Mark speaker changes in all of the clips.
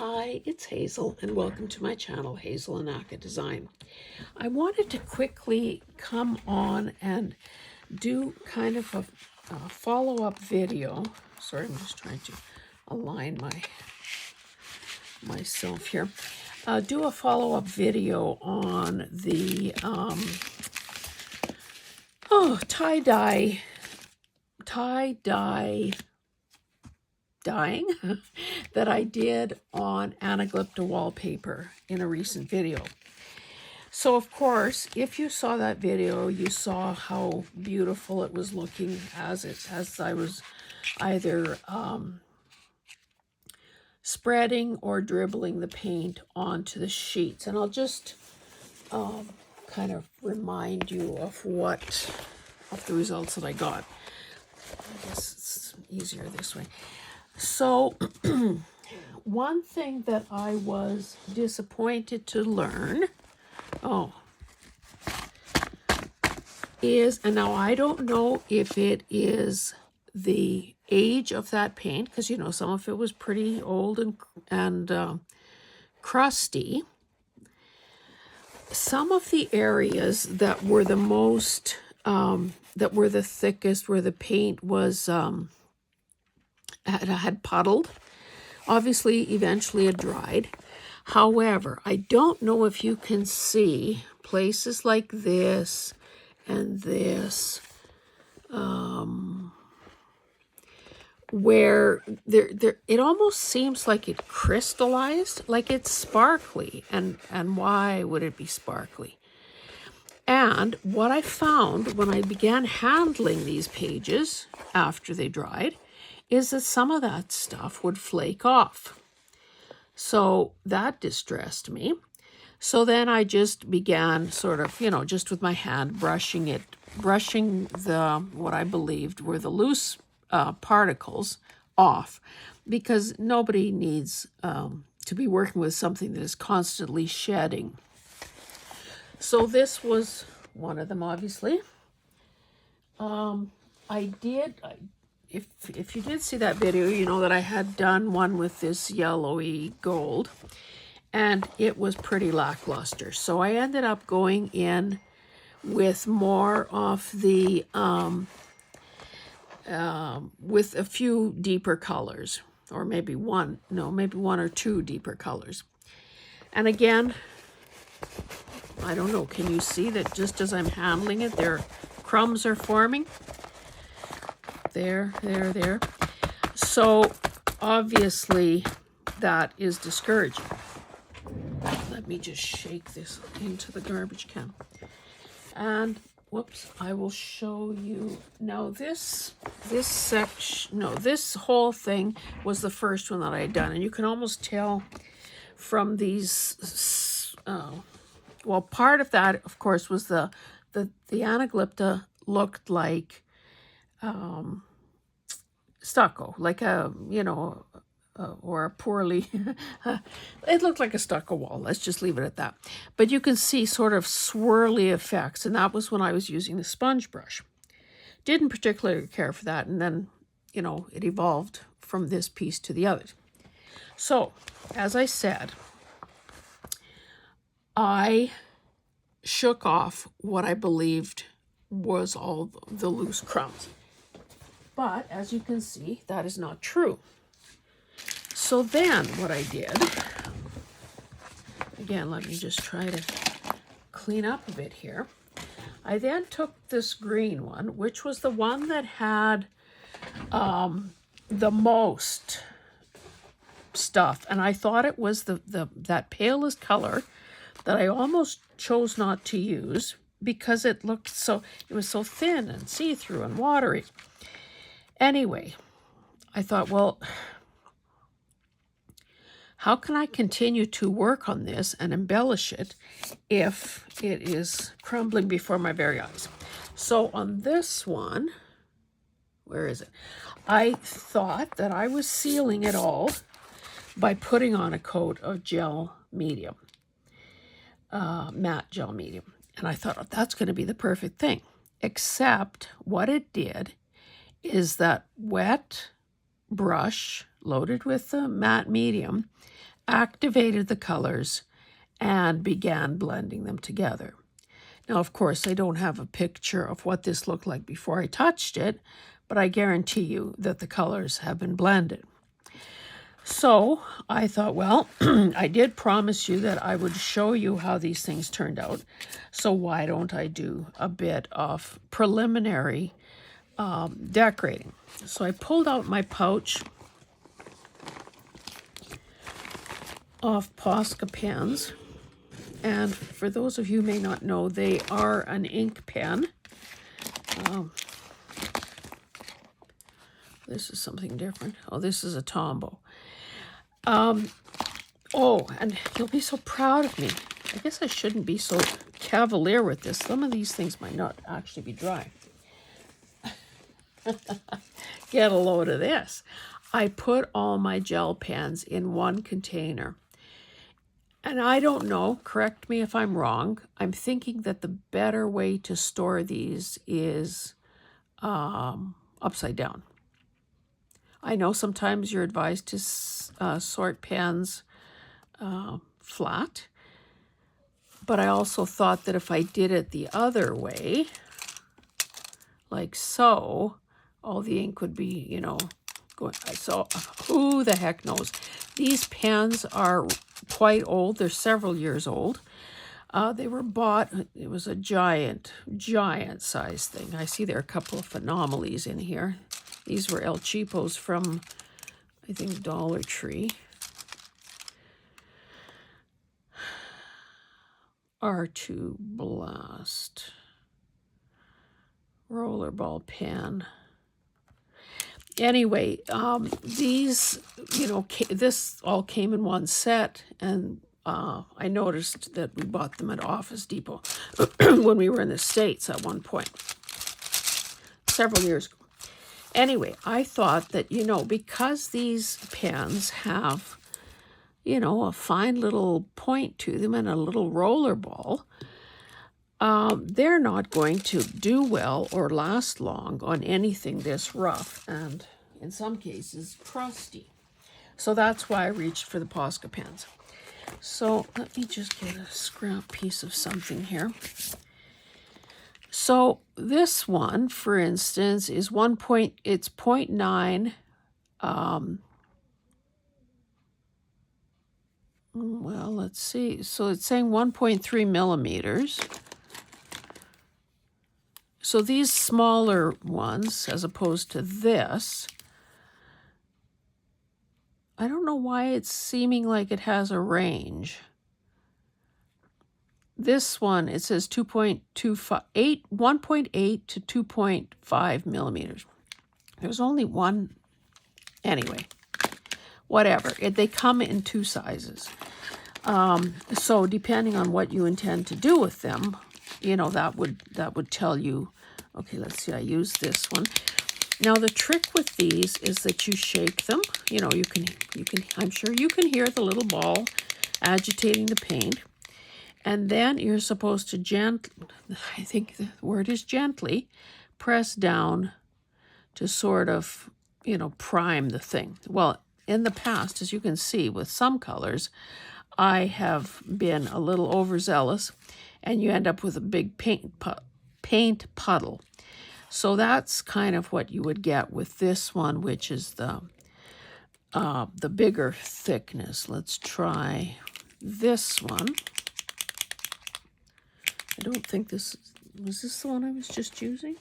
Speaker 1: Hi, it's Hazel, and welcome to my channel, Hazel and Aka Design. I wanted to quickly come on and do kind of a follow-up video. Sorry, I'm just trying to align myself here. Do a follow-up video on the tie-dye dyeing that I did on Anaglypta wallpaper in a recent video. So of course, if you saw that video, you saw how beautiful it was looking as I was either spreading or dribbling the paint onto the sheets. And I'll just kind of remind you of the results that I got. I guess it's easier this way. So one thing that I was disappointed to learn, is, and now I don't know if it is the age of that paint, because you know some of it was pretty old and crusty. Some of the areas that were the most, that were the thickest, where the paint was had puddled. Obviously, eventually it dried. However, I don't know if you can see places like this and this, where it almost seems like it crystallized, like it's sparkly. And why would it be sparkly? And what I found when I began handling these pages after they dried is that some of that stuff would flake off. So that distressed me. So then I just began sort of, just with my hand brushing the, what I believed were the loose particles off, because nobody needs to be working with something that is constantly shedding. So this was one of them, obviously. If you did see that video, you know that I had done one with this yellowy gold, and it was pretty lackluster. So I ended up going in with more of the, with a few deeper colors, or maybe one or two deeper colors. And again, I don't know, can you see that just as I'm handling it, there crumbs are forming? There. So obviously that is discouraging. Let me just shake this into the garbage can. And whoops, I will show you now this section. No, this whole thing was the first one that I had done, and you can almost tell from these. Well, part of that, of course, was the Anaglypta looked like stucco, like a, or a poorly, it looked like a stucco wall. Let's just leave it at that. But you can see sort of swirly effects, and that was when I was using the sponge brush. Didn't particularly care for that, and then, it evolved from this piece to the others. So, as I said, I shook off what I believed was all the loose crumbs. But as you can see, that is not true. So then what I did, again, let me just try to clean up a bit here. I then took this green one, which was the one that had the most stuff. And I thought it was that palest color that I almost chose not to use because it was so thin and see-through and watery. Anyway, I thought, well, how can I continue to work on this and embellish it if it is crumbling before my very eyes? So on this one, where is it? I thought that I was sealing it all by putting on a coat of gel medium, matte gel medium. And I thought, oh, that's going to be the perfect thing. Except what it did is that wet brush loaded with the matte medium activated the colors and began blending them together. Now, of course, I don't have a picture of what this looked like before I touched it, but I guarantee you that the colors have been blended. So I thought, well, I did promise you that I would show you how these things turned out. So why don't I do a bit of preliminary decorating? So I pulled out my pouch of Posca pens. And for those of you who may not know, they are an ink pen. This is something different. Oh, this is a Tombow. Oh, and you'll be so proud of me. I guess I shouldn't be so cavalier with this. Some of these things might not actually be dry. Get a load of this. I put all my gel pens in one container. And I don't know, correct me if I'm wrong, I'm thinking that the better way to store these is upside down. I know sometimes you're advised to sort pens flat, but I also thought that if I did it the other way, like so, all the ink would be, you know, going. So who the heck knows? These pens are quite old. They're several years old. They were bought, it was a giant size thing. I see there are a couple of anomalies in here. These were El Cheapos from, I think, Dollar Tree. R2 Blast. Rollerball pen. Anyway, these, you know, this all came in one set, and I noticed that we bought them at Office Depot when we were in the States at one point, several years ago. Anyway, I thought that, you know, because these pens have, you know, a fine little point to them and a little roller ball, they're not going to do well or last long on anything this rough and, in some cases, crusty. So that's why I reached for the Posca pens. So let me just get a scrap piece of something here. So this one, for instance, is 0.9. Well, let's see. So it's saying 1.3 millimeters. So these smaller ones, as opposed to this, I don't know why it's seeming like it has a range. This one, it says 1.8 to 2.5 millimeters. There's only one. Anyway, whatever. They come in two sizes. So depending on what you intend to do with them, you know, that would tell you. Okay, let's see. I use this one. Now the trick with these is that you shake them. You know, you can. I'm sure you can hear the little ball agitating the paint. And then you're supposed to I think the word is gently, press down to sort of, you know, prime the thing. Well, in the past, as you can see with some colors, I have been a little overzealous, and you end up with a big paint puddle. So that's kind of what you would get with this one, which is the bigger thickness. Let's try this one. I don't think was this the one I was just using?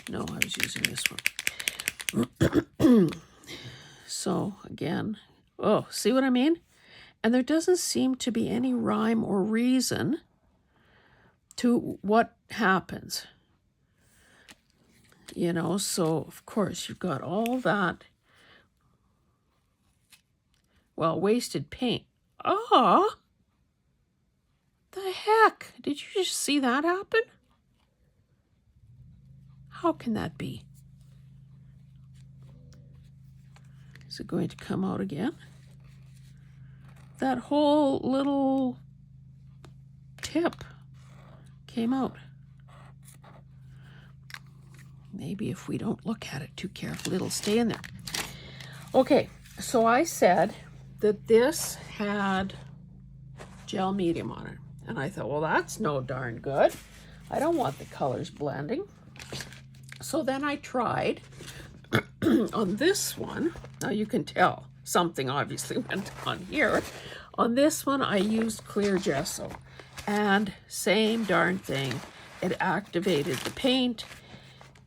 Speaker 1: No, I was using this one. So again, oh, see what I mean? And there doesn't seem to be any rhyme or reason to what happens. You know, so of course you've got all that, well, wasted paint. Ah! The heck? Did you just see that happen? How can that be? Is it going to come out again? That whole little tip came out. Maybe if we don't look at it too carefully, it'll stay in there. Okay, so I said that this had gel medium on it. And I thought, well, that's no darn good. I don't want the colors blending. So then I tried on this one. Now you can tell something obviously went on here. On this one, I used clear gesso. And same darn thing. It activated the paint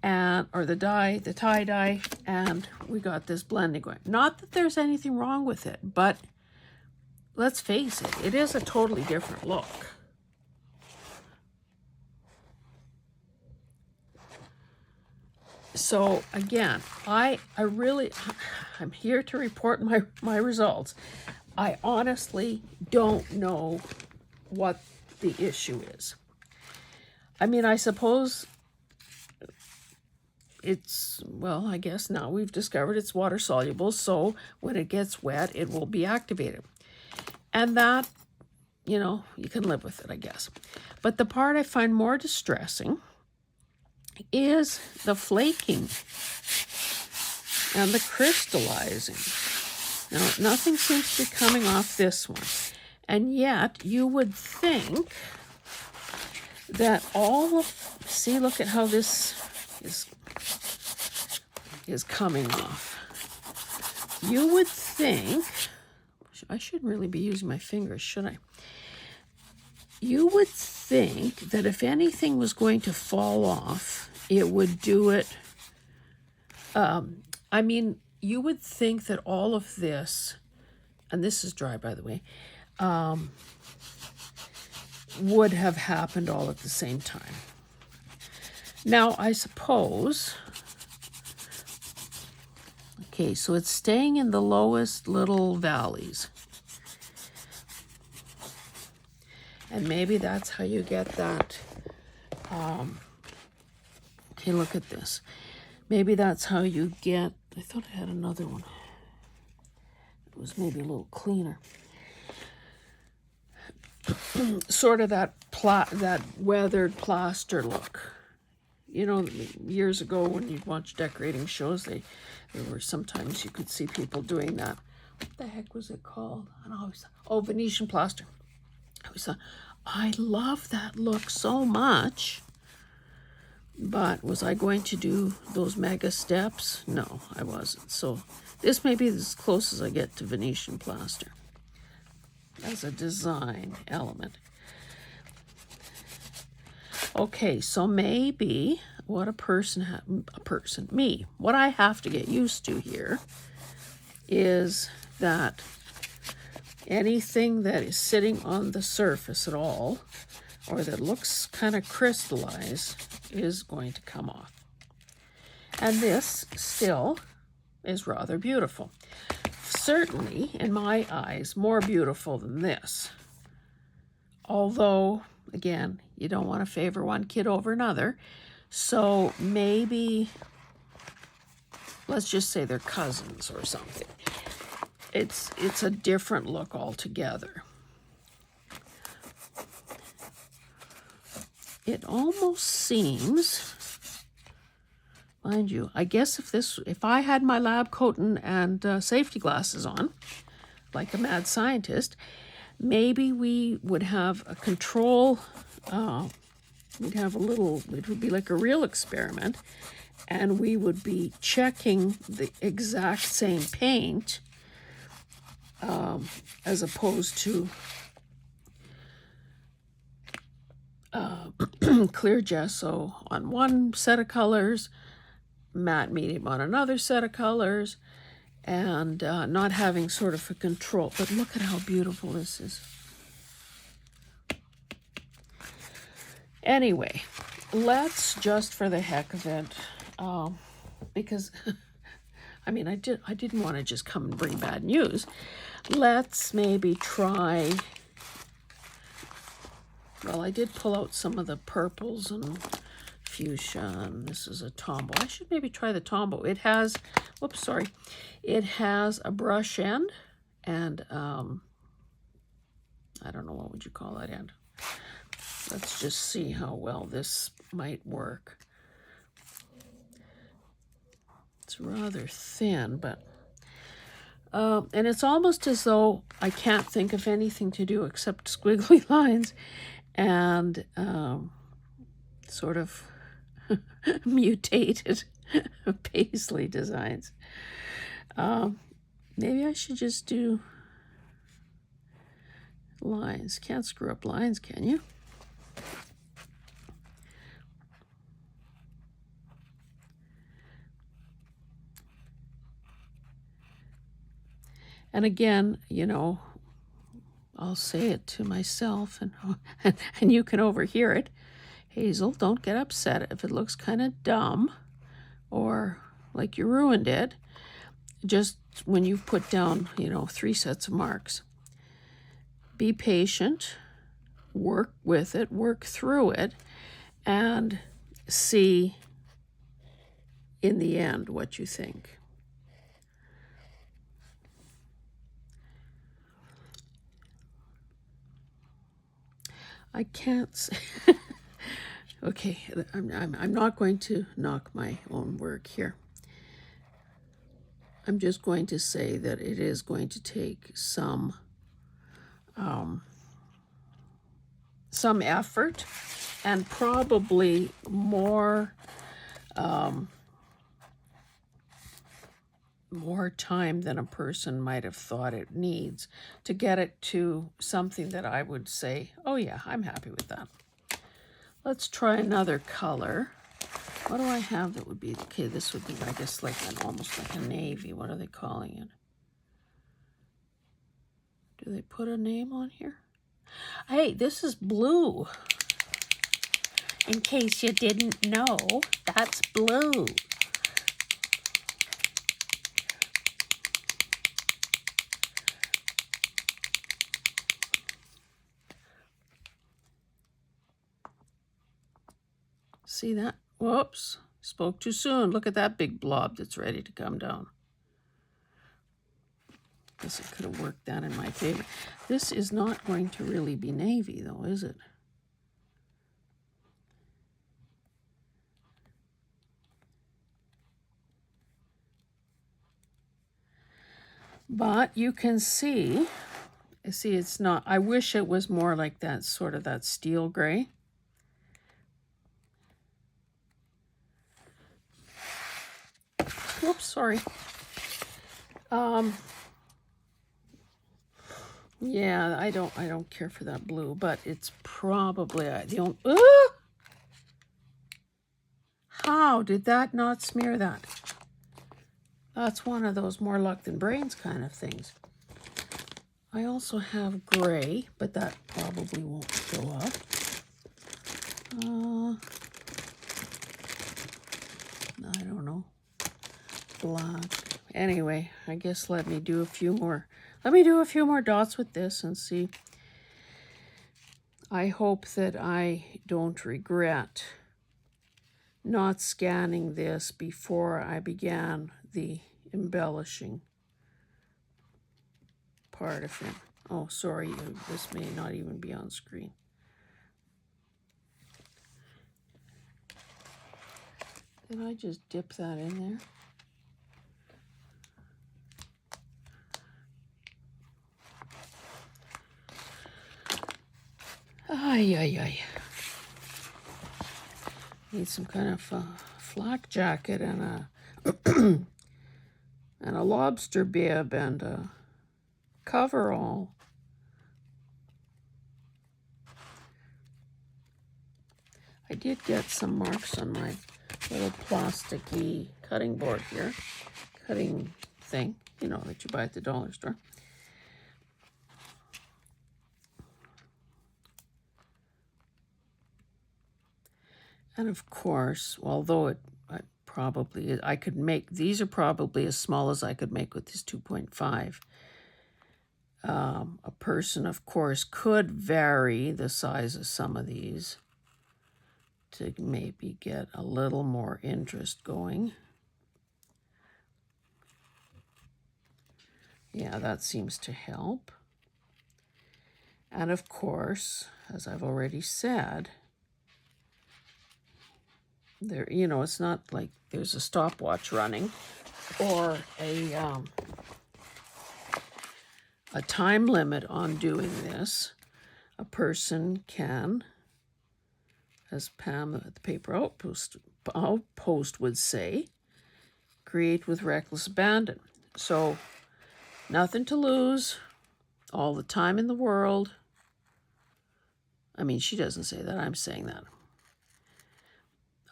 Speaker 1: and or the dye, the tie-dye, and we got this blending going. Not that there's anything wrong with it, but let's face it, it is a totally different look. So again, I'm here to report my results. I honestly don't know what the issue is. I mean, I suppose it's, well, I guess now we've discovered it's water soluble, so when it gets wet, it will be activated. And that, you know, you can live with it, I guess. But the part I find more distressing is the flaking and the crystallizing. Now, nothing seems to be coming off this one. And yet, you would think that all of, see, look at how this is coming off. You would think, I shouldn't really be using my fingers, should I? You would think that if anything was going to fall off, it would do it. I mean, you would think that all of this, and this is dry, by the way, would have happened all at the same time. Now, I suppose, okay, so it's staying in the lowest little valleys. And maybe that's how you get that. Okay, look at this. Maybe that's how you get, I thought I had another one. It was maybe a little cleaner. Sort of that weathered plaster look. You know, years ago when you'd watch decorating shows, there were sometimes you could see people doing that. What the heck was it called? I don't know. Oh, Venetian plaster. I always thought, I love that look so much. But was I going to do those mega steps? No, I wasn't. So this may be as close as I get to Venetian plaster as a design element. Okay, so maybe what what I have to get used to here is that anything that is sitting on the surface at all, or that looks kind of crystallized, is going to come off. And this still is rather beautiful. Certainly, in my eyes, more beautiful than this. Although, again, you don't want to favor one kid over another. So maybe, let's just say they're cousins or something. It's a different look altogether. It almost seems, mind you, I guess if I had my lab coat and safety glasses on, like a mad scientist, maybe we would have a control, we'd have a little, it would be like a real experiment, and we would be checking the exact same paint as opposed to clear gesso on one set of colors, matte medium on another set of colors, and not having sort of a control. But look at how beautiful this is. Anyway, let's just for the heck of it, because I mean, I didn't want to just come and bring bad news. Let's maybe try. Well, I did pull out some of the purples and fuchsia, and this is a tombow. I should maybe try the tombow. It has, whoops, sorry. It has a brush end and, I don't know, what would you call that end? Let's just see how well this might work. It's rather thin, but And it's almost as though I can't think of anything to do except squiggly lines and sort of mutated paisley designs. Maybe I should just do lines. Can't screw up lines, can you? And again, you know, I'll say it to myself, and you can overhear it. Hazel, don't get upset if it looks kind of dumb or like you ruined it. Just when you've put down, you know, 3 sets of marks. Be patient, work with it, work through it, and see in the end what you think. I can't say. Okay, I'm not going to knock my own work here. I'm just going to say that it is going to take some effort and probably more time than a person might have thought it needs to get it to something that I would say, oh yeah, I'm happy with that. Let's try another color. What do I have that would be, okay, this would be, I guess, like almost like a navy. What are they calling it? Do they put a name on here? Hey, this is blue. In case you didn't know, that's blue. See that? Whoops, spoke too soon. Look at that big blob that's ready to come down. Guess it could have worked that in my favor. This is not going to really be navy though, is it? But you can see it's not, I wish it was more like that, sort of that steel gray. Whoops, sorry. Yeah, I don't care for that blue, but it's probably the only. How did that not smear that? That's one of those more luck than brains kind of things. I also have gray, but that probably won't show up. I don't know. Black. Anyway, I guess let me do a few more dots with this and see. I hope that I don't regret not scanning this before I began the embellishing part of it. Oh, sorry, this may not even be on screen. Did I just dip that in there? Ay, ay, ay. Need some kind of flak jacket and a and a lobster bib and a coverall. I did get some marks on my little plasticky cutting board here. Cutting thing, you know, that you buy at the dollar store. And of course, although I could make, these are probably as small as I could make with this 2.5. A person, of course, could vary the size of some of these to maybe get a little more interest going. Yeah, that seems to help. And of course, as I've already said, there, you know, it's not like there's a stopwatch running or a a time limit on doing this. A person can, as Pam at the Paper Outpost would say, create with reckless abandon. So nothing to lose, all the time in the world. I mean, she doesn't say that. I'm saying that.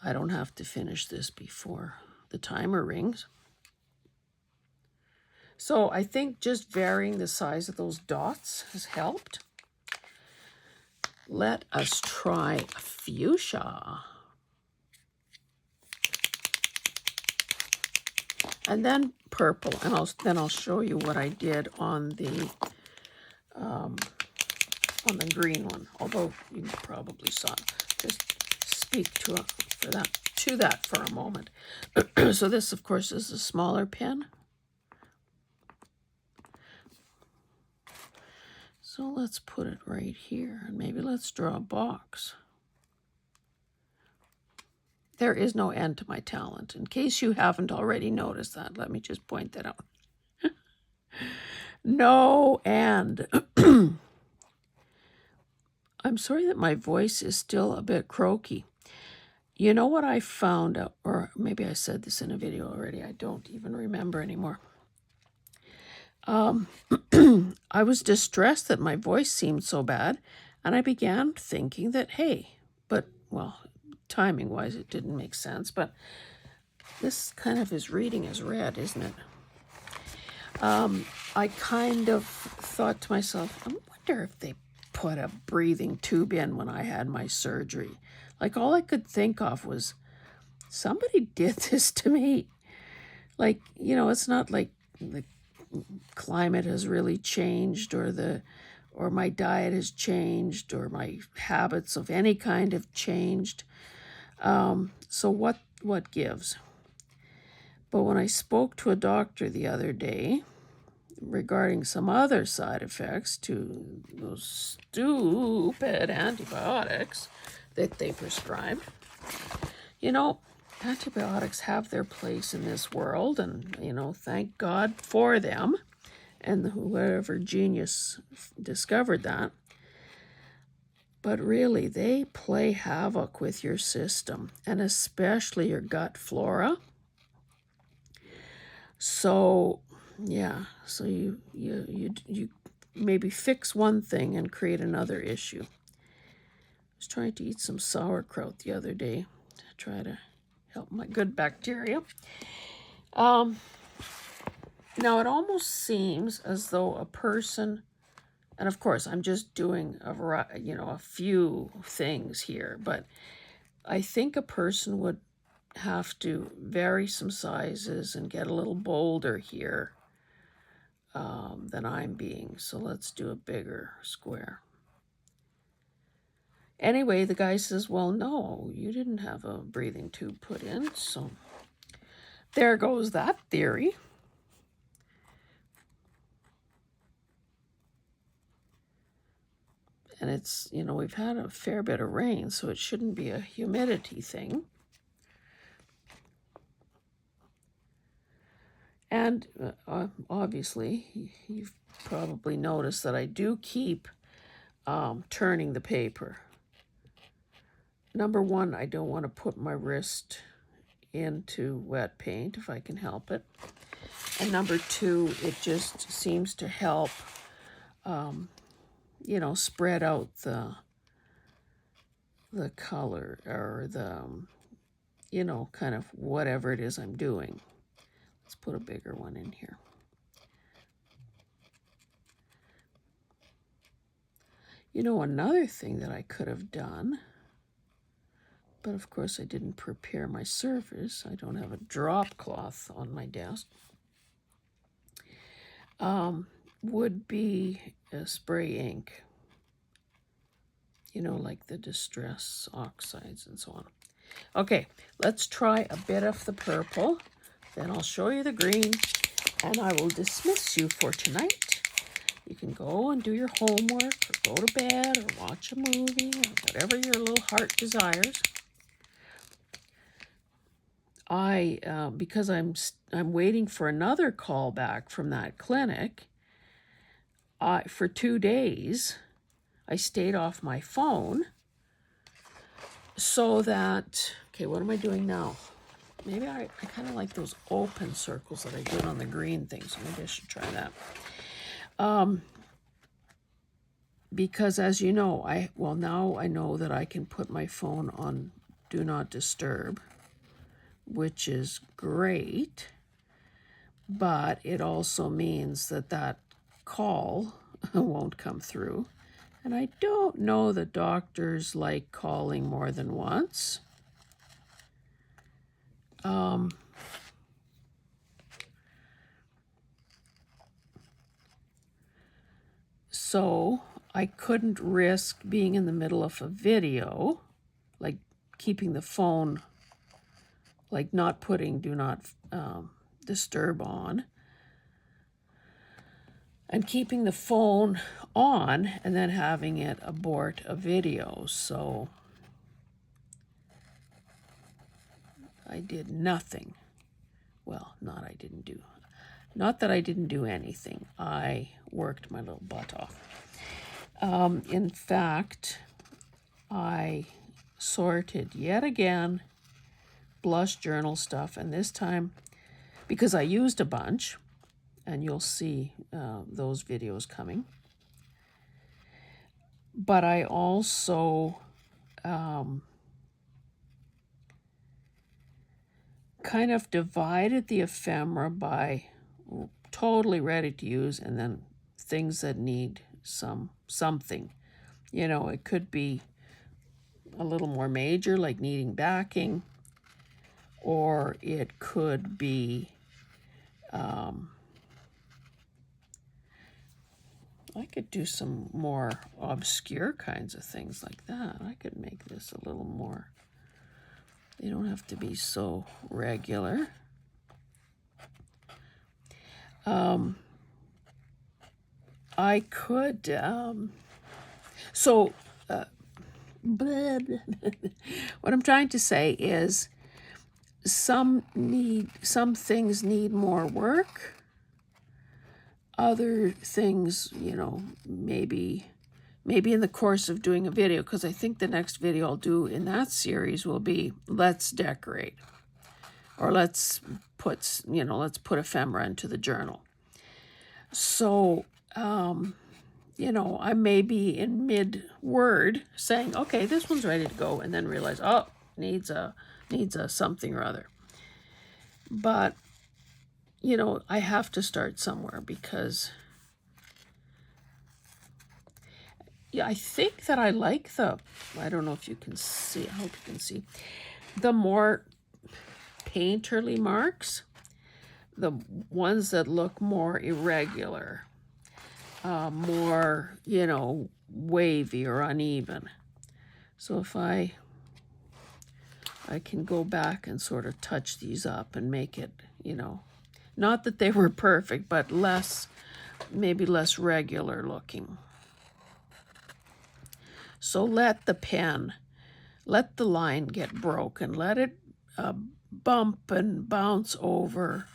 Speaker 1: I don't have to finish this before the timer rings. So I think just varying the size of those dots has helped. Let us try fuchsia. And then purple, and then I'll show you what I did on the green one. Although you probably saw it. Just speak to that for a moment. So this, of course, is a smaller pen. So let's put it right here, and maybe let's draw a box. There is no end to my talent. In case you haven't already noticed that, let me just point that out. No end. I'm sorry that my voice is still a bit croaky. You know what I found out, or maybe I said this in a video already, I don't even remember anymore. I was distressed that my voice seemed so bad, and I began thinking that, hey, but, well, timing-wise, it didn't make sense, but this kind of is reading as read, isn't it? I kind of thought to myself, I wonder if they put a breathing tube in when I had my surgery. Like, all I could think of was, somebody did this to me. Like, you know, it's not like the climate has really changed, or my diet has changed, or my habits of any kind have changed. So what gives? But when I spoke to a doctor the other day regarding some other side effects to those stupid antibiotics that they prescribed, you know, antibiotics have their place in this world, and, you know, thank God for them, and whoever genius discovered that. But really, they play havoc with your system, and especially your gut flora. So, yeah, so you maybe fix one thing and create another issue. I was trying to eat some sauerkraut the other day to try to help my good bacteria. Now, it almost seems as though a person, and of course, I'm just doing a few things here, but I think a person would have to vary some sizes and get a little bolder here than I'm being. So let's do a bigger square. Anyway, the guy says, well, no, you didn't have a breathing tube put in, so there goes that theory. And it's, you know, we've had a fair bit of rain, so it shouldn't be a humidity thing. And obviously, you've probably noticed that I do keep turning the paper. Number one, I don't want to put my wrist into wet paint if I can help it. And number two, it just seems to help, you know, spread out the color, or the, you know, kind of whatever it is I'm doing. Let's put a bigger one in here. You know, another thing that I could have done, but of course I didn't prepare my surface. I don't have a drop cloth on my desk. Would be a spray ink. You know, like the distress oxides and so on. Okay, let's try a bit of the purple. Then I'll show you the green, and I will dismiss you for tonight. You can go and do your homework, or go to bed, or watch a movie, or whatever your little heart desires. Because I'm waiting for another call back from that clinic, for 2 days, I stayed off my phone so that, okay, what am I doing now? Maybe I kind of like those open circles that I did on the green thing, so maybe I should try that. Because as you know, now I know that I can put my phone on Do Not Disturb, which is great, but it also means that that call won't come through. And I don't know that doctors like calling more than once. So I couldn't risk being in the middle of a video, like keeping the phone, like not putting Do Not Disturb on, and keeping the phone on and then having it abort a video. So I did nothing. Well, not that I didn't do anything. I worked my little butt off. In fact, I sorted yet again blush journal stuff, and this time, because I used a bunch, and you'll see those videos coming, but I also kind of divided the ephemera by totally ready to use and then things that need something. You know, it could be a little more major, like needing backing, or it could be I could do some more obscure kinds of things like that. I could make this a little more, they don't have to be so regular. I could, what I'm trying to say is some things need more work. Other things, you know, maybe in the course of doing a video, because I think the next video I'll do in that series will be let's decorate, or let's put ephemera into the journal. So, you know, I may be in mid-word saying, okay, this one's ready to go, and then realize, oh, needs a something or other. But, you know, I have to start somewhere, because I think that I like I don't know if you can see, I hope you can see, the more painterly marks, the ones that look more irregular, more, you know, wavy or uneven. So if I can go back and sort of touch these up and make it, you know, not that they were perfect, but maybe less regular looking. So let the line get broken, let it bump and bounce over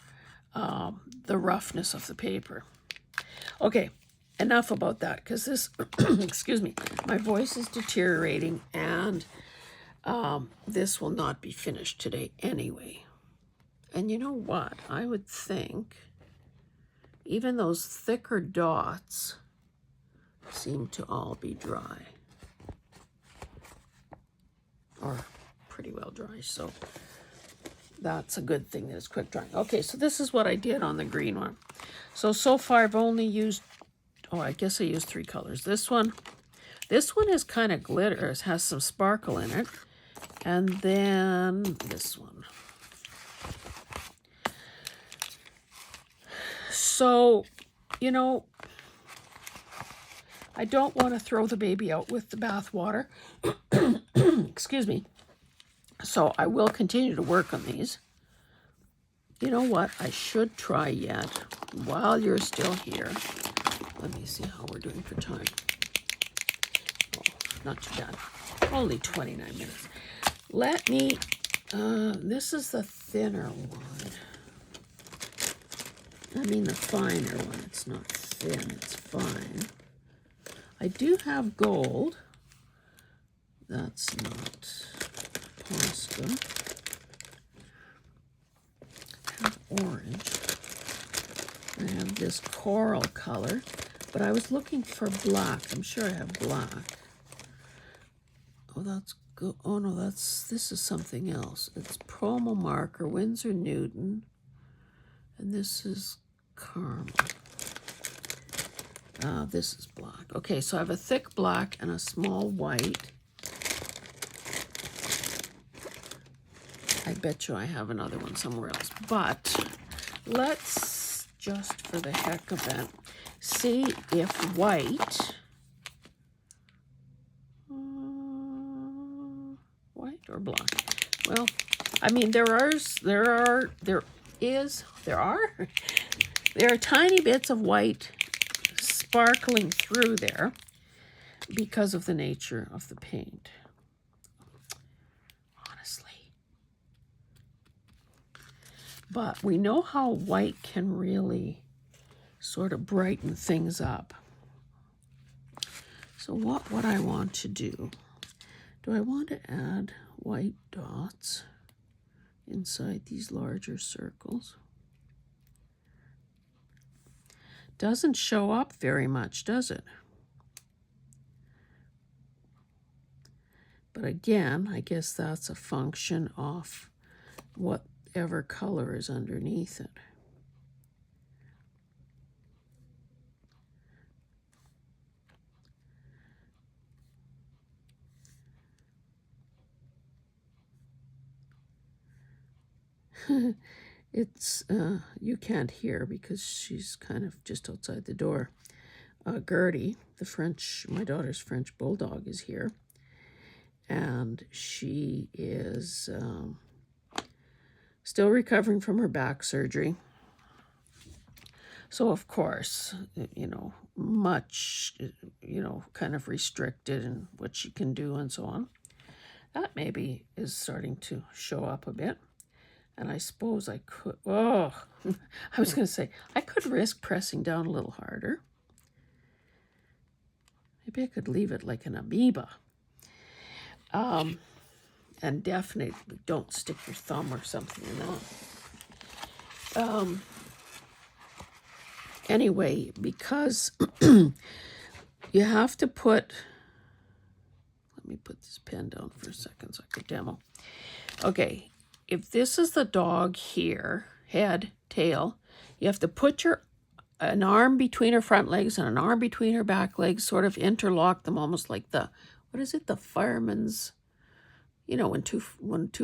Speaker 1: the roughness of the paper. Okay, enough about that, because this, excuse me, my voice is deteriorating, and this will not be finished today anyway. And you know what? I would think even those thicker dots seem to all be dry, or pretty well dry. So that's a good thing that it's quick drying. Okay, so this is what I did on the green one. So far I've only used, I guess I used 3 colors. This one is kind of glitter, it has some sparkle in it. And then this one. So, you know, I don't want to throw the baby out with the bathwater. Excuse me. So I will continue to work on these. You know what? I should try yet, while you're still here. Let me see how we're doing for time. Oh, not too bad. Only 29 minutes. Let me, this is the thinner one. I mean the finer one. It's not thin, it's fine. I do have gold. That's not pasta. I have orange. I have this coral color, but I was looking for black. I'm sure I have black. Oh, that's good. Oh no, this is something else. It's promo marker, Winsor Newton, and this is caramel. This is black. Okay, so I have a thick black and a small white. I bet you I have another one somewhere else. But let's, just for the heck of it, see if white, white or black? Well, I mean, there are tiny bits of white sparkling through there because of the nature of the paint. Honestly. But we know how white can really sort of brighten things up. So what would I want to do? Do I want to add white dots inside these larger circles? Doesn't show up very much, does it? But again, I guess that's a function of whatever color is underneath it. It's, you can't hear because she's kind of just outside the door. Gertie, my daughter's French bulldog, is here. And she is still recovering from her back surgery. So, of course, much, kind of restricted in what she can do and so on. That maybe is starting to show up a bit. And I suppose I could, I was going to say, I could risk pressing down a little harder. Maybe I could leave it like an amoeba. And definitely don't stick your thumb or something in that. Anyway, because you have to put, let me put this pen down for a second so I could demo. Okay. If this is the dog here, head, tail, you have to put an arm between her front legs and an arm between her back legs, sort of interlock them almost like the fireman's, when two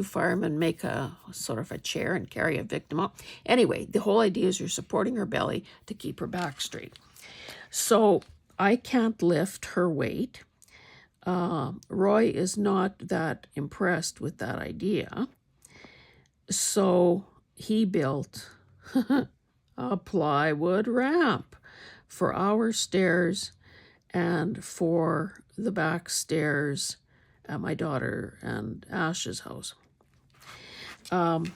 Speaker 1: firemen make a sort of a chair and carry a victim up. Anyway, the whole idea is you're supporting her belly to keep her back straight. So I can't lift her weight. Roy is not that impressed with that idea. So he built a plywood ramp for our stairs and for the back stairs at my daughter and Ash's house. And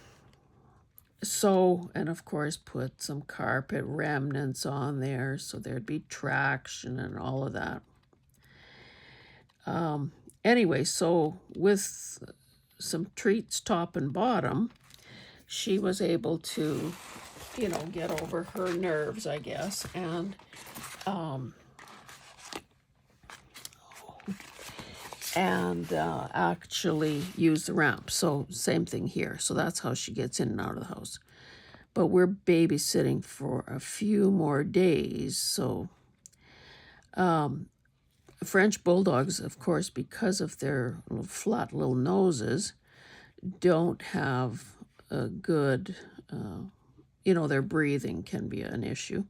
Speaker 1: of course put some carpet remnants on there so there'd be traction and all of that. Anyway, so with some treats top and bottom, she was able to, get over her nerves, I guess, and actually use the ramp. So same thing here. So that's how she gets in and out of the house. But we're babysitting for a few more days. So French bulldogs, of course, because of their flat little noses, don't have a good, their breathing can be an issue.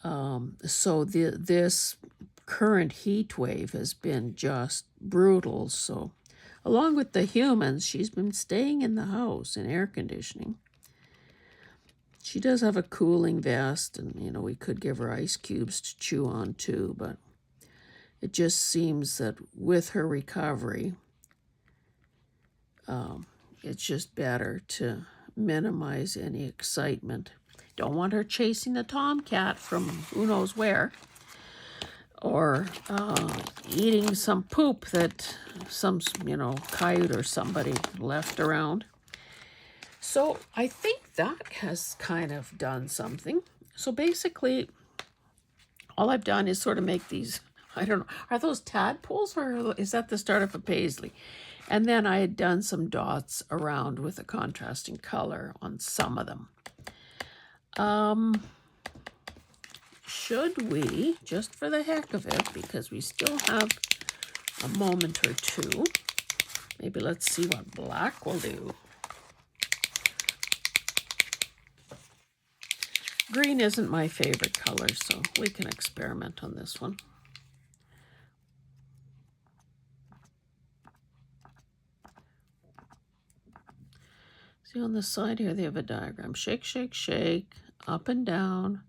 Speaker 1: So this current heat wave has been just brutal. So along with the humans, she's been staying in the house in air conditioning. She does have a cooling vest, and, we could give her ice cubes to chew on too, but it just seems that with her recovery, it's just better to minimize any excitement Don't want her chasing a tomcat from who knows where, or eating some poop that some, coyote or somebody left around. So I think that has kind of done something. So basically, all I've done is sort of make these, I don't know, are those tadpoles or is that the start of a paisley? And then I had done some dots around with a contrasting color on some of them. Should we, just for the heck of it, because we still have a moment or two, maybe let's see what black will do. Green isn't my favorite color, so we can experiment on this one. See on the side here, they have a diagram. Shake, shake, shake, up and down,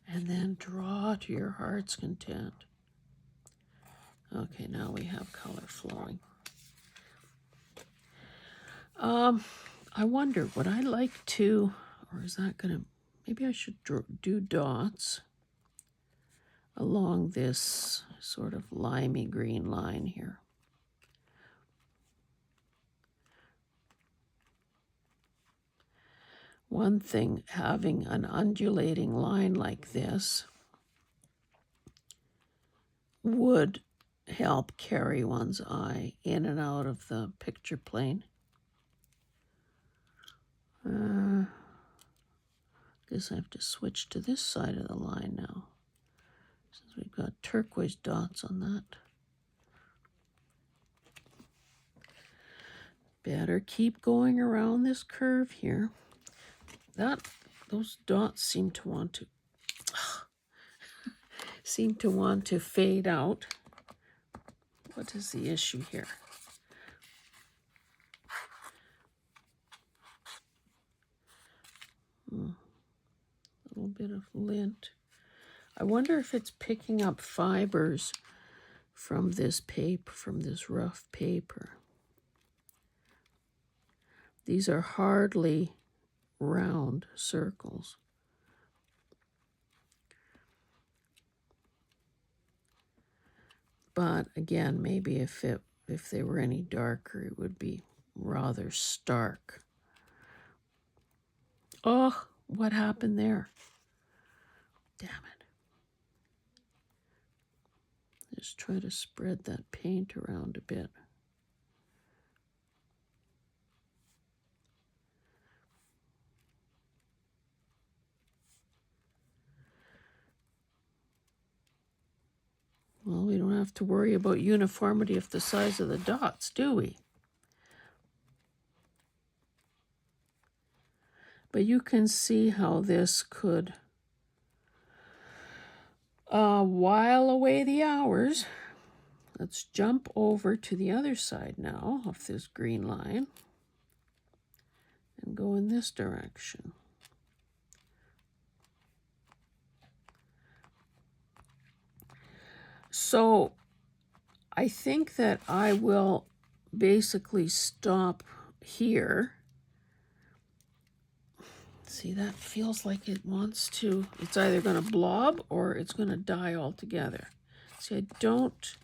Speaker 1: and then draw to your heart's content. Okay, now we have color flowing. I wonder, would I like to, or is that gonna, maybe I should do dots along this sort of limey green line here. One thing, having an undulating line like this would help carry one's eye in and out of the picture plane. Guess I have to switch to this side of the line now, since we've got turquoise dots on that. Better keep going around this curve here. Those dots seem to want to fade out. What is the issue here? A little bit of lint. I wonder if it's picking up fibers from this paper, from this rough paper. These are hardly round circles. But again, maybe if they were any darker, it would be rather stark. Oh, what happened there? Damn it. Just try to spread that paint around a bit. Well, we don't have to worry about uniformity of the size of the dots, do we? But you can see how this could while away the hours. Let's jump over to the other side now of this green line and go in this direction. So I think that I will basically stop here. See, that feels like it wants to, it's either going to blob or it's going to die altogether. See, I don't,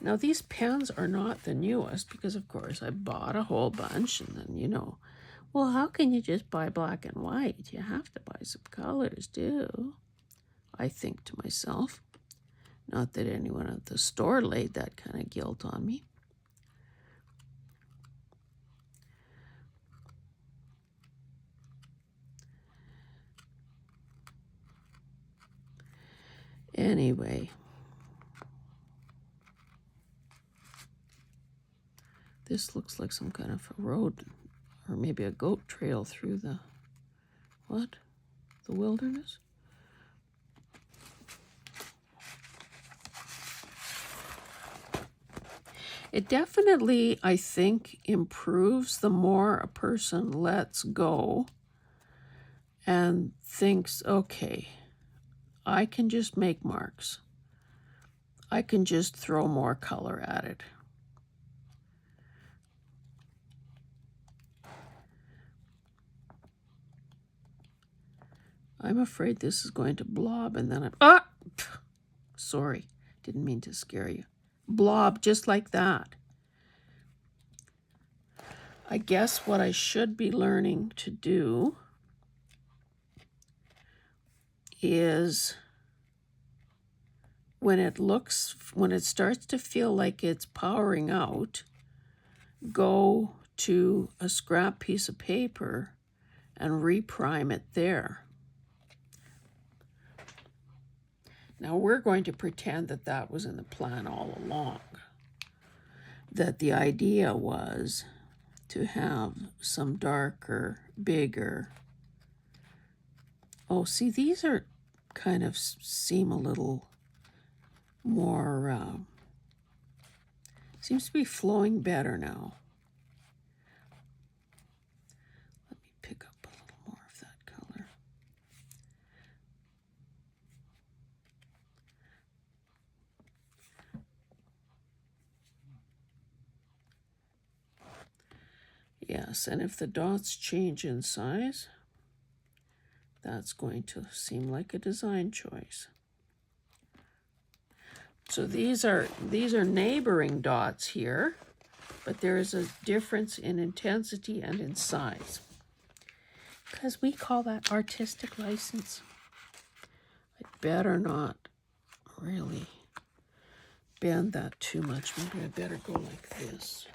Speaker 1: now these pens are not the newest because of course I bought a whole bunch and then, well, how can you just buy black and white? You have to buy some colors too, I think to myself. Not that anyone at the store laid that kind of guilt on me. Anyway, this looks like some kind of a road or maybe a goat trail through the, what? The wilderness? It definitely, I think, improves the more a person lets go and thinks, okay, I can just make marks. I can just throw more color at it. I'm afraid this is going to blob, and then sorry, didn't mean to scare you. Blob just like that. I guess what I should be learning to do is when it starts to feel like it's powering out, go to a scrap piece of paper and reprime it there. Now we're going to pretend that that was in the plan all along, that the idea was to have some darker, bigger. Oh, see, these are kind of seem a little more, seems to be flowing better now. Let me pick up a little more of that color. Yes, and if the dots change in size, that's going to seem like a design choice. So these are neighboring dots here, but there is a difference in intensity and in size. Because we call that artistic license. I better not really bend that too much. Maybe I better go like this.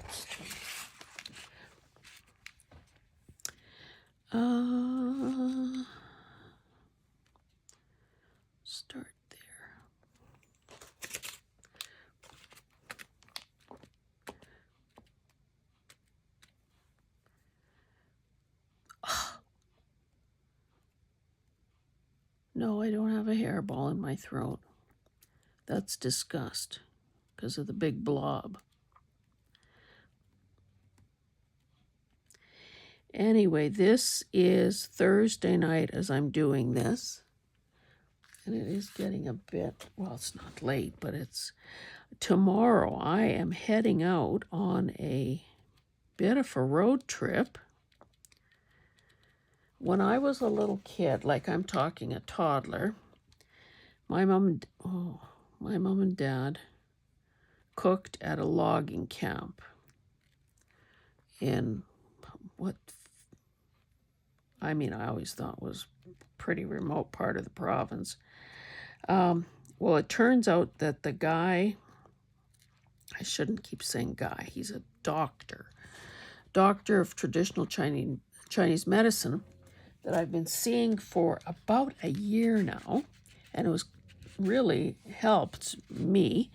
Speaker 1: Start there. No, I don't have a hairball in my throat. That's disgust because of the big blob. Anyway, this is Thursday night as I'm doing this. And it is getting a bit, well, it's not late, but it's tomorrow. I am heading out on a bit of a road trip. When I was a little kid, like I'm talking a toddler, my mom and dad cooked at a logging camp in what I always thought was a pretty remote part of the province. Well, it turns out that the guy, I shouldn't keep saying guy, he's a doctor of traditional Chinese medicine that I've been seeing for about a year now, and it was really helped me.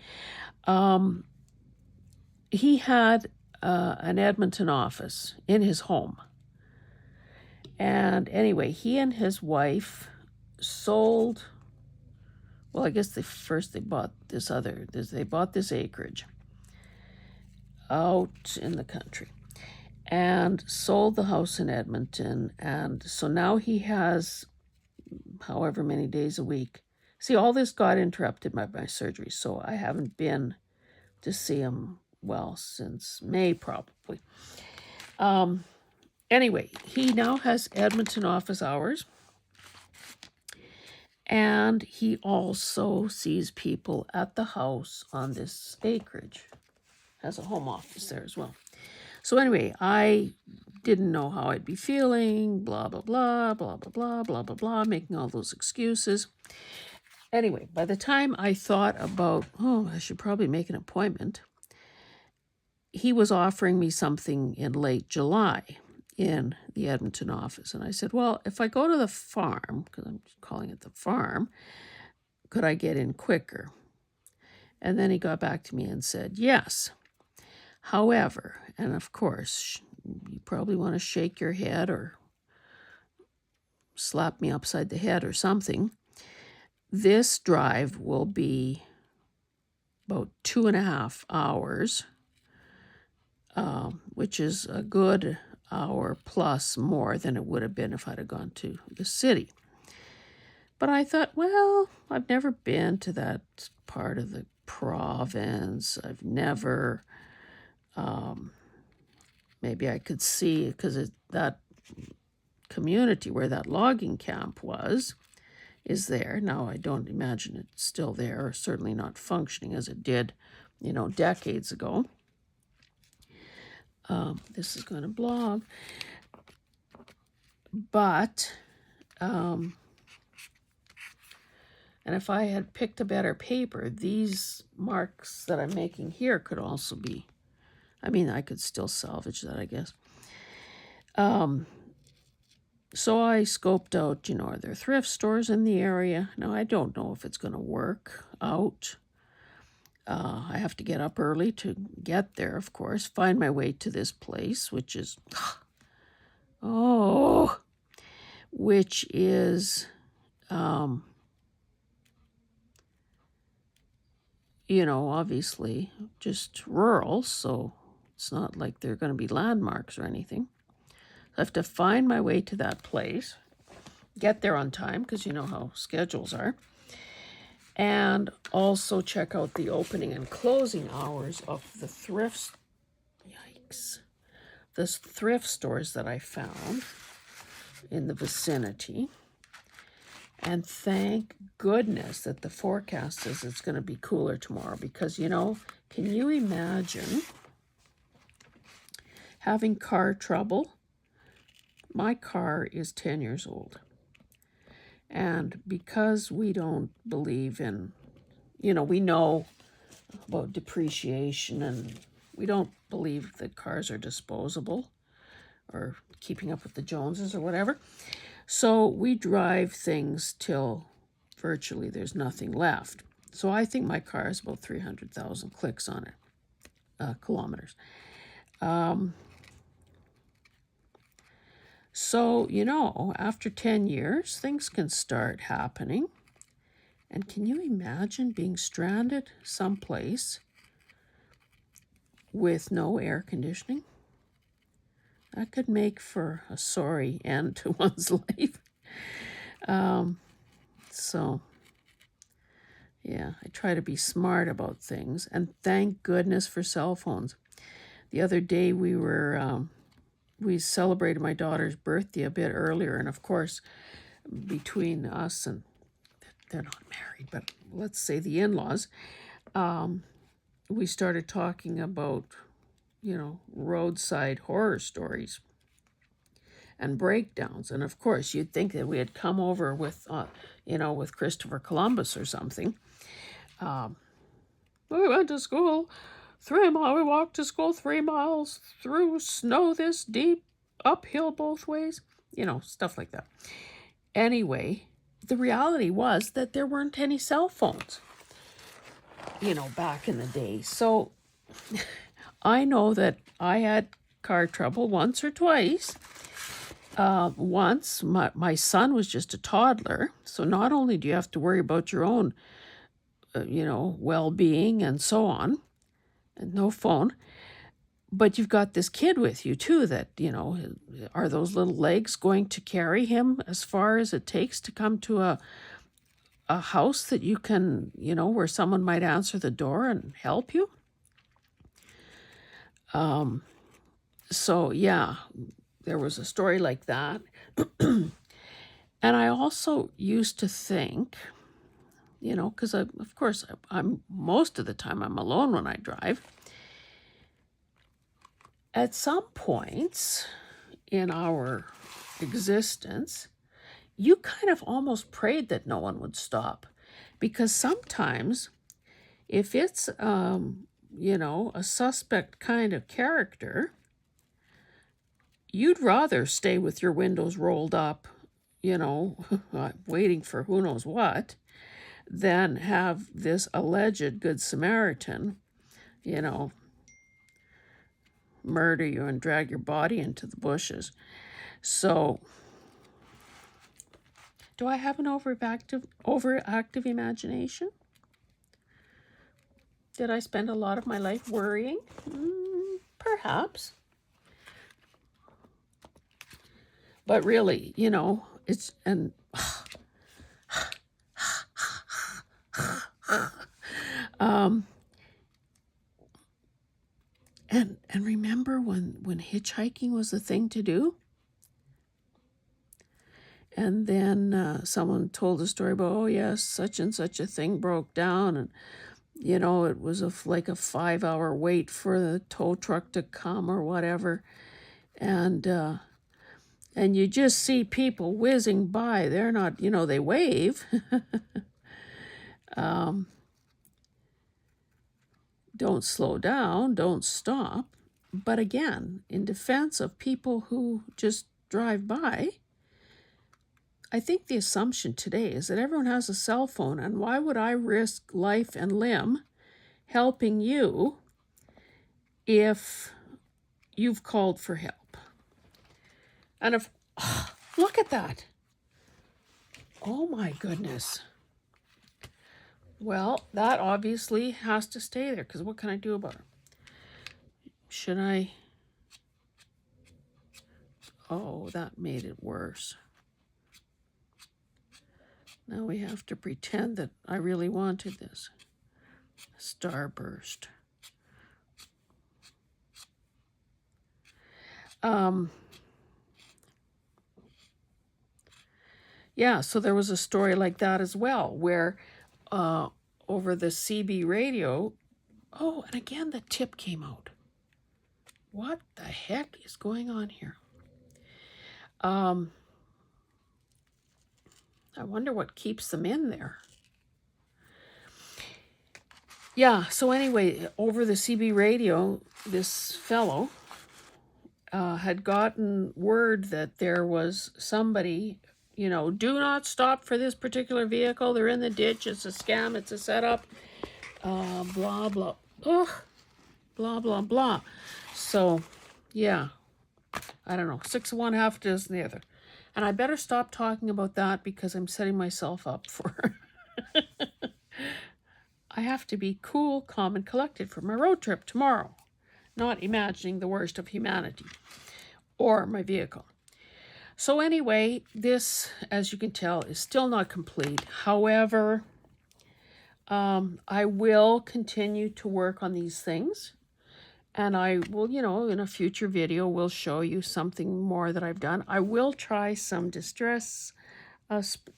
Speaker 1: He had an Edmonton office in his home. And anyway, he and his wife sold, well, I guess they bought this acreage out in the country and sold the house in Edmonton. And so now he has however many days a week. See, all this got interrupted by my surgery, so I haven't been to see him, well, since May probably. Anyway, he now has Edmonton office hours, and he also sees people at the house on this acreage. Has a home office there as well. So anyway, I didn't know how I'd be feeling, blah, blah, blah, blah, blah, blah, blah, blah, blah, making all those excuses. Anyway, by the time I thought about, I should probably make an appointment, he was offering me something in late July in the Edmonton office. And I said, well, if I go to the farm, because I'm calling it the farm, could I get in quicker? And then he got back to me and said, yes. However, and of course, you probably want to shake your head or slap me upside the head or something. This drive will be about 2.5 hours, which is a good hour plus more than it would have been if I'd have gone to the city. But I thought, well, I've never been to that part of the province. I've never, maybe I could see, because that community where that logging camp was is there. Now, I don't imagine it's still there, or certainly not functioning as it did, decades ago. This is going to blog. But, and if I had picked a better paper, these marks that I'm making here could also be, I could still salvage that, I guess. So I scoped out, are there thrift stores in the area? Now, I don't know if it's going to work out. I have to get up early to get there, of course, find my way to this place, which is, obviously just rural, so it's not like there are going to be landmarks or anything. I have to find my way to that place, get there on time, because you know how schedules are, and also check out the opening and closing hours of the the thrift stores that I found in the vicinity. And thank goodness that the forecast says it's going to be cooler tomorrow, because, can you imagine having car trouble? My car is 10 years old. And because we don't believe in, we know about depreciation, and we don't believe that cars are disposable or keeping up with the Joneses or whatever. So we drive things till virtually there's nothing left. So I think my car has about 300,000 clicks on it, kilometers. So, after 10 years, things can start happening. And can you imagine being stranded someplace with no air conditioning? That could make for a sorry end to one's life. So, yeah, I try to be smart about things. And thank goodness for cell phones. The other day we celebrated my daughter's birthday a bit earlier. And of course, between us, and they're not married, but let's say the in-laws, we started talking about, roadside horror stories and breakdowns. And of course, you'd think that we had come over with, with Christopher Columbus or something. We went to school 3 miles. We walked to school 3 miles through snow this deep, uphill both ways. Stuff like that. Anyway, the reality was that there weren't any cell phones, back in the day. So I know that I had car trouble once or twice. Once, my son was just a toddler. So not only do you have to worry about your own, well-being and so on, and no phone, but you've got this kid with you too that, are those little legs going to carry him as far as it takes to come to a house that you can, where someone might answer the door and help you? So yeah, there was a story like that. And I also used to think, because of course I'm most of the time I'm alone when I drive. At some points in our existence, you kind of almost prayed that no one would stop, because sometimes if it's, a suspect kind of character, you'd rather stay with your windows rolled up, waiting for who knows what, than have this alleged Good Samaritan, murder you and drag your body into the bushes. So, do I have an overactive imagination? Did I spend a lot of my life worrying? Perhaps. But really, it's, and and remember when hitchhiking was the thing to do? And then someone told a story about, oh yes, such and such a thing broke down, and you know, it was like a 5-hour wait for the tow truck to come or whatever. And you just see people whizzing by. They're not, you know, they wave. Don't slow down, don't stop. But again, in defense of people who just drive by, I think the assumption today is that everyone has a cell phone, and why would I risk life and limb helping you if you've called for help? And if, look at that. Oh my goodness. Well, that obviously has to stay there, because what can I do about it? Should I? Oh, that made it worse. Now we have to pretend that I really wanted this. Starburst. Yeah, so there was a story like that as well, where over the CB radio, oh, and again the tip came out. What the heck is going on here? I wonder what keeps them in there. Yeah, so anyway, over the CB radio, this fellow had gotten word that there was somebody, you know, do not stop for this particular vehicle. They're in the ditch. It's a scam. It's a setup. Blah, blah. Ugh. Blah, blah, blah. So, yeah. I don't know. 6 of one, half a dozen the other. And I better stop talking about that because I'm setting myself up for... I have to be cool, calm, and collected for my road trip tomorrow. Not imagining the worst of humanity or my vehicle. So anyway, this, as you can tell, is still not complete. However, I will continue to work on these things. And I will, you know, in a future video, will show you something more that I've done. I will try some distress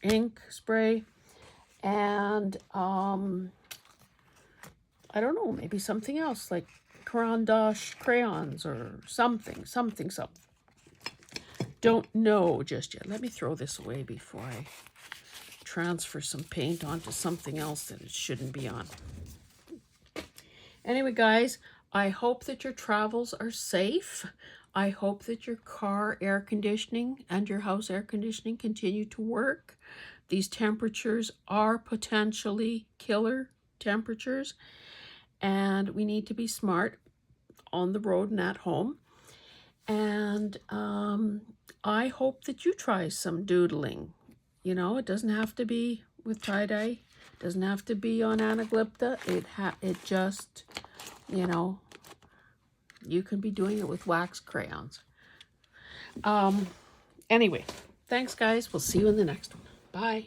Speaker 1: ink spray. And I don't know, maybe something else like Caran d'Ache crayons or something. Don't know just yet. Let me throw this away before I transfer some paint onto something else that it shouldn't be on. Anyway, guys, I hope that your travels are safe. I hope that your car air conditioning and your house air conditioning continue to work. These temperatures are potentially killer temperatures, and we need to be smart on the road and at home. And I hope that you try some doodling. You know, it doesn't have to be with tie-dye. It doesn't have to be on anaglypta. It just, you know, you can be doing it with wax crayons. Anyway, thanks, guys. We'll see you in the next one. Bye.